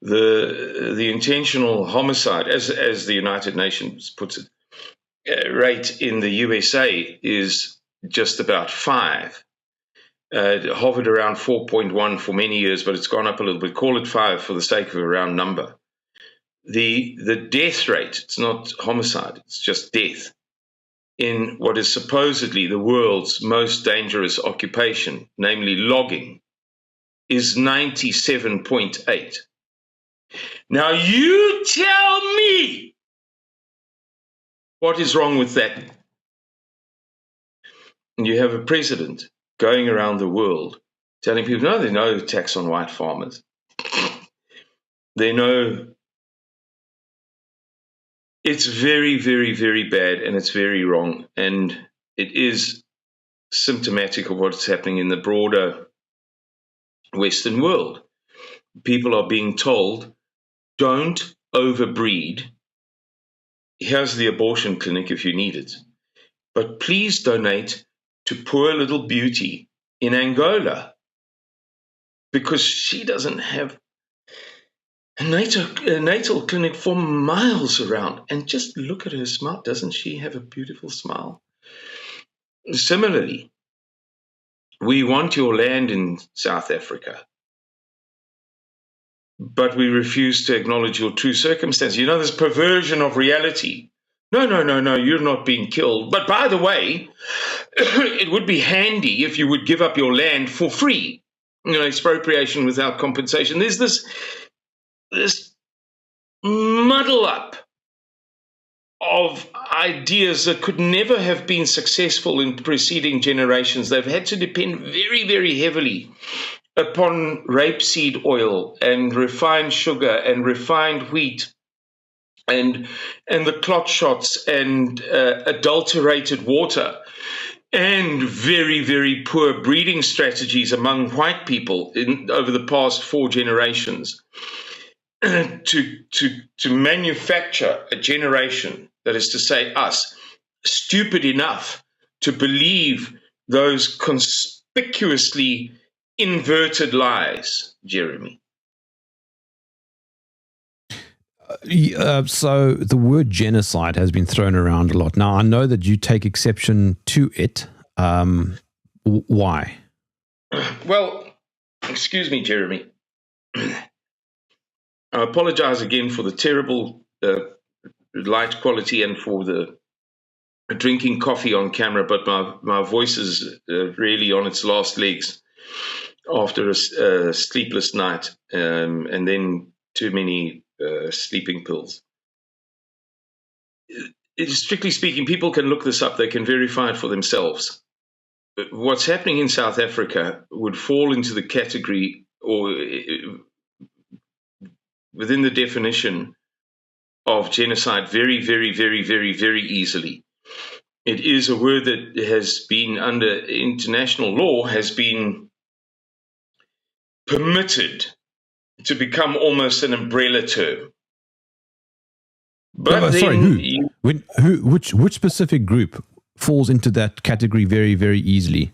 The intentional homicide, as the United Nations puts it, rate in the USA is just about 5. It hovered around 4.1 for many years, but it's gone up a little bit. Call it 5 for the sake of a round number. The death rate, it's not homicide, it's just death, in what is supposedly the world's most dangerous occupation, namely logging, is 97.8. Now you tell me what is wrong with that. And you have a president going around the world telling people, no, there's no tax on white farmers. They know it's very, very, very bad and it's very wrong. And it is symptomatic of what's happening in the broader Western world. People are being told, don't overbreed. Here's the abortion clinic if you need it. But please donate to poor little Beauty in Angola because she doesn't have a natal clinic for miles around. And just look at her smile. Doesn't she have a beautiful smile? Similarly, we want your land in South Africa, but we refuse to acknowledge your true circumstances. You know, this perversion of reality. No, you're not being killed. But by the way, it would be handy if you would give up your land for free. You know, expropriation without compensation. There's this muddle up of ideas that could never have been successful in preceding generations. They've had to depend very, very heavily upon rapeseed oil and refined sugar and refined wheat and the clot shots and adulterated water and very, very poor breeding strategies among white people over the past 4 generations to manufacture a generation, that is to say us, stupid enough to believe those conspicuously inverted lies, Jeremy. So the word genocide has been thrown around a lot. Now, I know that you take exception to it. Why? Well, excuse me, Jeremy. I apologize again for the terrible light quality and for the drinking coffee on camera, but my voice is really on its last legs after a sleepless night and then too many sleeping pills. Strictly speaking, people can look this up. They can verify it for themselves. What's happening in South Africa would fall into the category or within the definition of genocide very, very, very, very, very easily. It is a word that has been, under international law, has been permitted to become almost an umbrella term. But sorry, then which specific group falls into that category very, very easily?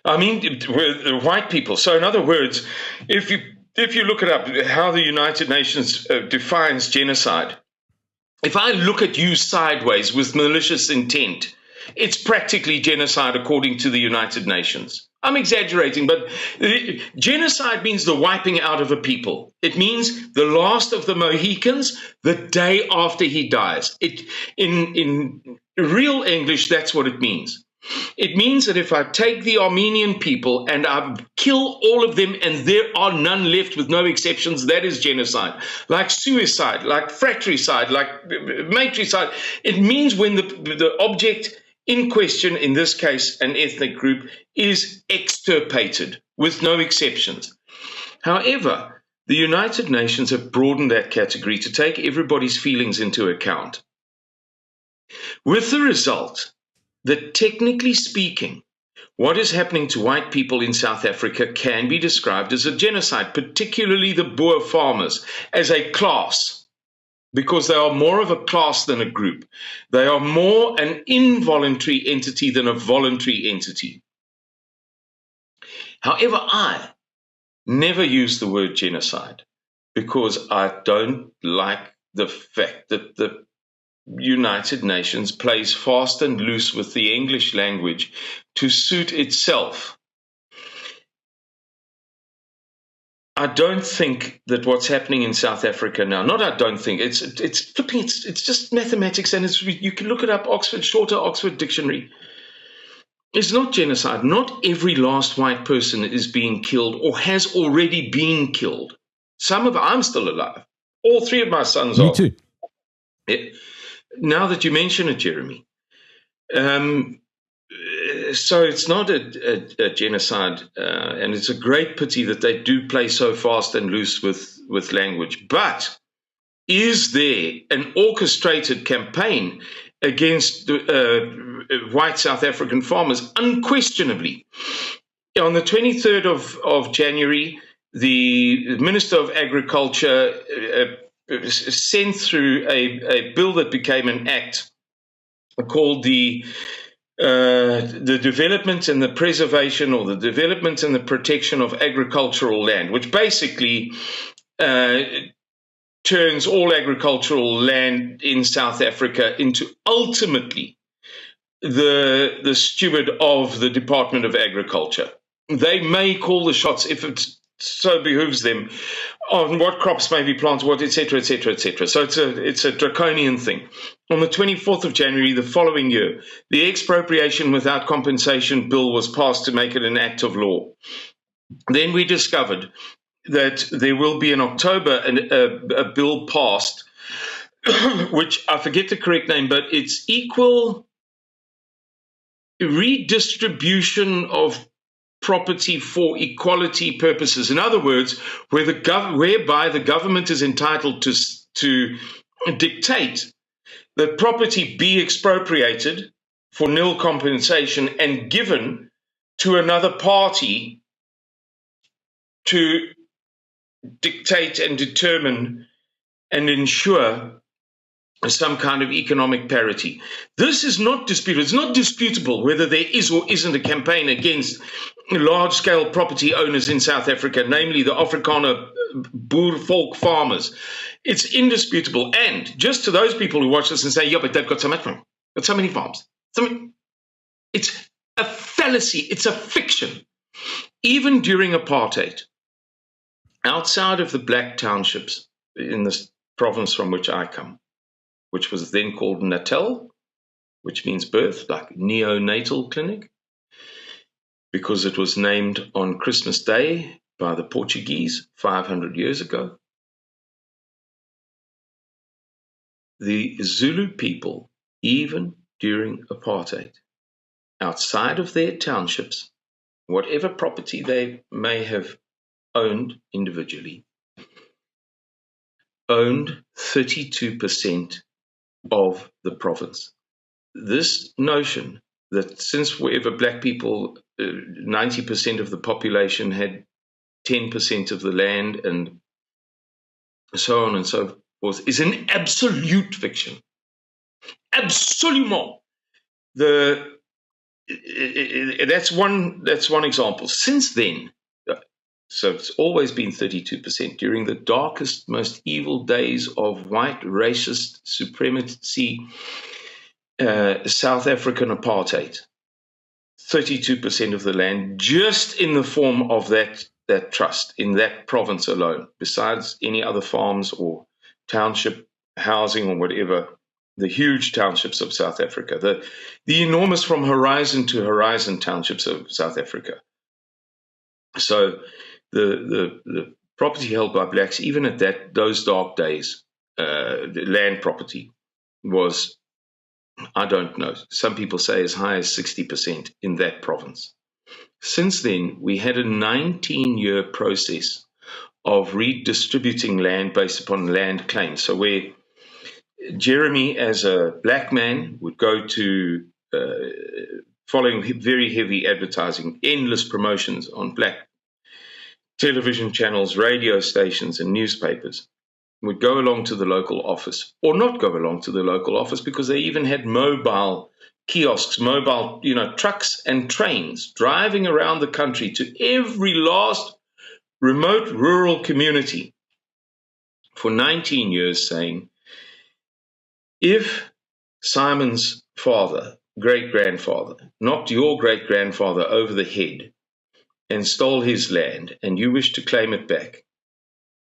I mean, the white people. So in other words, if you look it up, how the United Nations defines genocide, if I look at you sideways with malicious intent, it's practically genocide according to the United Nations. I'm exaggerating, but genocide means the wiping out of a people. It means the last of the Mohicans the day after he dies. In real English, that's what it means. It means that if I take the Armenian people and I kill all of them and there are none left with no exceptions, that is genocide. Like suicide, like fratricide, like matricide. It means when the object in question, in this case an ethnic group, is extirpated with no exceptions. However, the United Nations have broadened that category to take everybody's feelings into account, with the result that, technically speaking, what is happening to white people in South Africa can be described as a genocide, particularly the Boer farmers, as a class, because they are more of a class than a group. They are more an involuntary entity than a voluntary entity. However, I never use the word genocide because I don't like the fact that the United Nations plays fast and loose with the English language to suit itself. I don't think that what's happening in South Africa now, not I don't think, it's just mathematics, and you can look it up, shorter Oxford Dictionary. It's not genocide. Not every last white person is being killed or has already been killed. I'm still alive. All three of my sons are. Me too. Yeah. Now that you mention it, Jeremy, so it's not a genocide, and it's a great pity that they do play so fast and loose with language. But is there an orchestrated campaign against white South African farmers? Unquestionably. On the 23rd of January, the Minister of Agriculture sent through a bill that became an act called the Development and the Preservation, or the Development and the Protection of Agricultural Land, which basically turns all agricultural land in South Africa into ultimately the steward of the Department of Agriculture. They may call the shots if it so behooves them on what crops may be planted, what, etc., etc., etc. So it's a draconian thing. On the 24th of January the following year, the Expropriation Without Compensation Bill was passed to make it an act of law. Then we discovered that there will be in October a bill passed, which I forget the correct name, but it's equal redistribution of property for equality purposes. In other words, whereby the government is entitled to dictate that property be expropriated for nil compensation and given to another party to dictate and determine and ensure some kind of economic parity. This is not disputed. It's not disputable whether there is or isn't a campaign against large-scale property owners in South Africa, namely the Afrikaner Boer folk farmers. It's indisputable. And just to those people who watch this and say, yeah, but they've got so much farm, got so many farms. It's a fallacy. It's a fiction. Even during apartheid, outside of the black townships in this province from which I come, which was then called Natal, which means birth, like neonatal clinic, because it was named on Christmas Day by the Portuguese 500 years ago. The Zulu people, even during apartheid, outside of their townships, whatever property they may have owned individually, owned 32% of the province. this notion that since wherever black people, 90% of the population had 10% of the land and so on and so forth, is an absolute fiction. Absolument. That's one example. Since then, so it's always been 32%. During the darkest, most evil days of white racist supremacy, South African apartheid, 32% of the land, just in the form of that trust, in that province alone, besides any other farms or township housing or whatever, the huge townships of South Africa, the enormous from horizon to horizon townships of South Africa. So the property held by blacks, even at those dark days, the land property was, I don't know, some people say as high as 60% in that province. Since then, we had a 19-year process of redistributing land based upon land claims. So where Jeremy, as a black man, would go to, following very heavy advertising, endless promotions on black television channels, radio stations, and newspapers, would go along to the local office, or not go along to the local office, because they even had mobile kiosks, mobile, trucks and trains driving around the country to every last remote rural community for 19 years, saying, if Simon's father, great-grandfather, knocked your great-grandfather over the head and stole his land, and you wish to claim it back,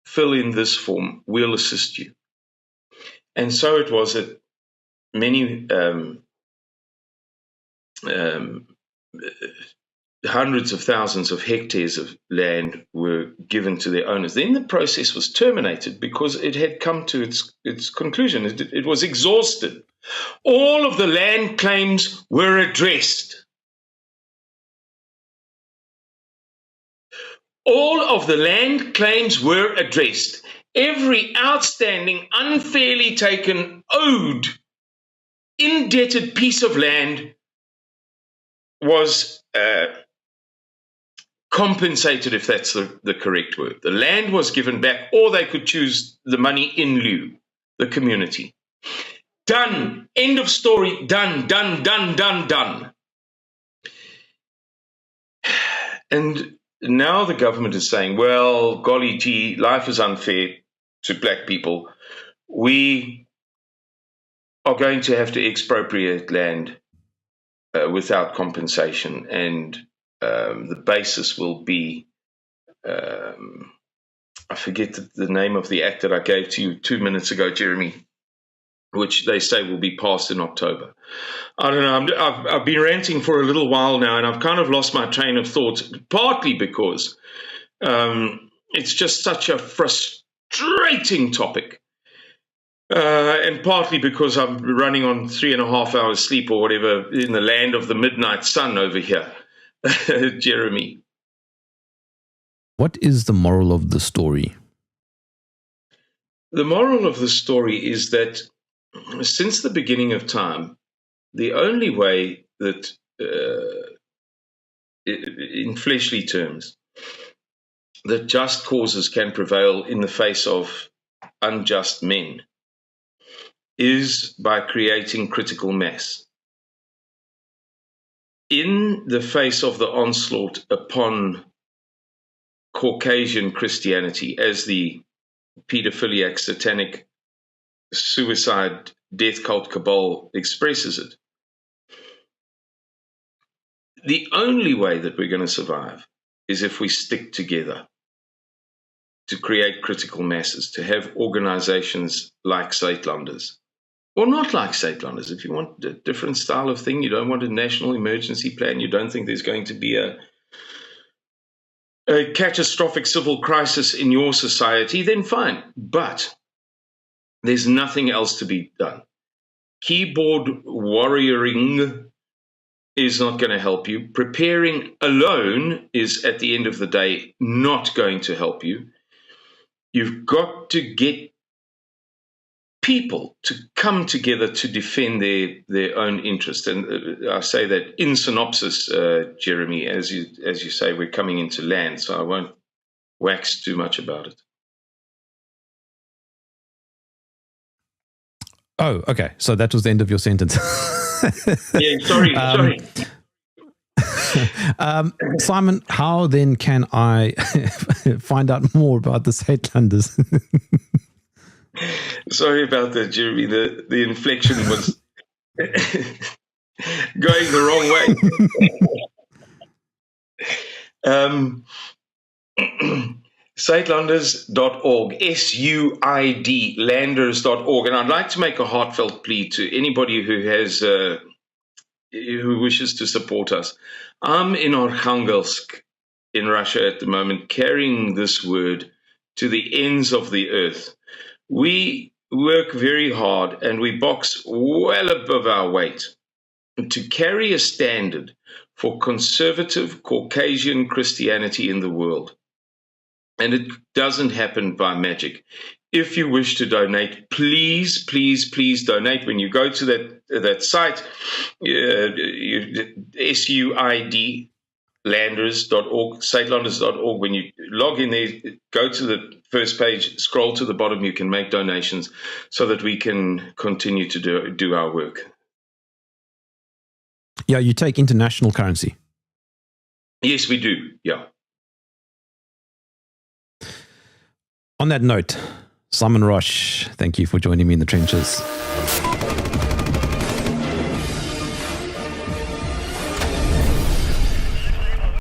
fill in this form, we'll assist you. And so it was that many hundreds of thousands of hectares of land were given to their owners. Then the process was terminated because it had come to its conclusion. It was exhausted. All of the land claims were addressed. All of the land claims were addressed. Every outstanding, unfairly taken, owed, indebted piece of land was compensated, if that's the correct word. The land was given back, or they could choose the money in lieu, the community. Done. End of story. Done, done, done, done, done. And now the government is saying, well, golly gee, life is unfair to black people. We are going to have to expropriate land without compensation, and the basis will be, I forget the name of the act that I gave to you 2 minutes ago, Jeremy, which they say will be passed in October. I don't know, I've been ranting for a little while now, and I've kind of lost my train of thought, partly because it's just such a frustrating topic, and partly because I'm running on 3.5 hours sleep or whatever in the land of the midnight sun over here. Jeremy. What is the moral of the story? The moral of the story is that since the beginning of time, the only way that, in fleshly terms, that just causes can prevail in the face of unjust men is by creating critical mass. In the face of the onslaught upon Caucasian Christianity, as the pedophiliac, satanic, suicide, death cult cabal expresses it, the only way that we're going to survive is if we stick together to create critical masses, to have organizations like State Londers, or not like State Londers. If you want a different style of thing, you don't want a national emergency plan, you don't think there's going to be a catastrophic civil crisis in your society, then fine. But there's nothing else to be done. Keyboard warrioring is not going to help you. Preparing alone is, at the end of the day, not going to help you. You've got to get people to come together to defend their own interest. And I say that in synopsis, Jeremy, as you say, we're coming into land, so I won't wax too much about it. Oh, okay. So that was the end of your sentence. Yeah, sorry. Simon, how then can I find out more about the State Londers? Sorry about that, Jeremy. The inflection was going the wrong way. SuidLanders.org, SUID, Landers.org. And I'd like to make a heartfelt plea to anybody who has who wishes to support us. I'm in Arkhangelsk in Russia at the moment, carrying this word to the ends of the earth. We work very hard and we box well above our weight to carry a standard for conservative Caucasian Christianity in the world. And it doesn't happen by magic. If you wish to donate, please, please, please donate. When you go to that site, SUID, Landers.org, StateLanders.org. When you log in there, go to the first page, scroll to the bottom, you can make donations so that we can continue to do our work. Yeah, you take international currency. Yes, we do. Yeah. On that note, Simon Roche, thank you for joining me in the trenches.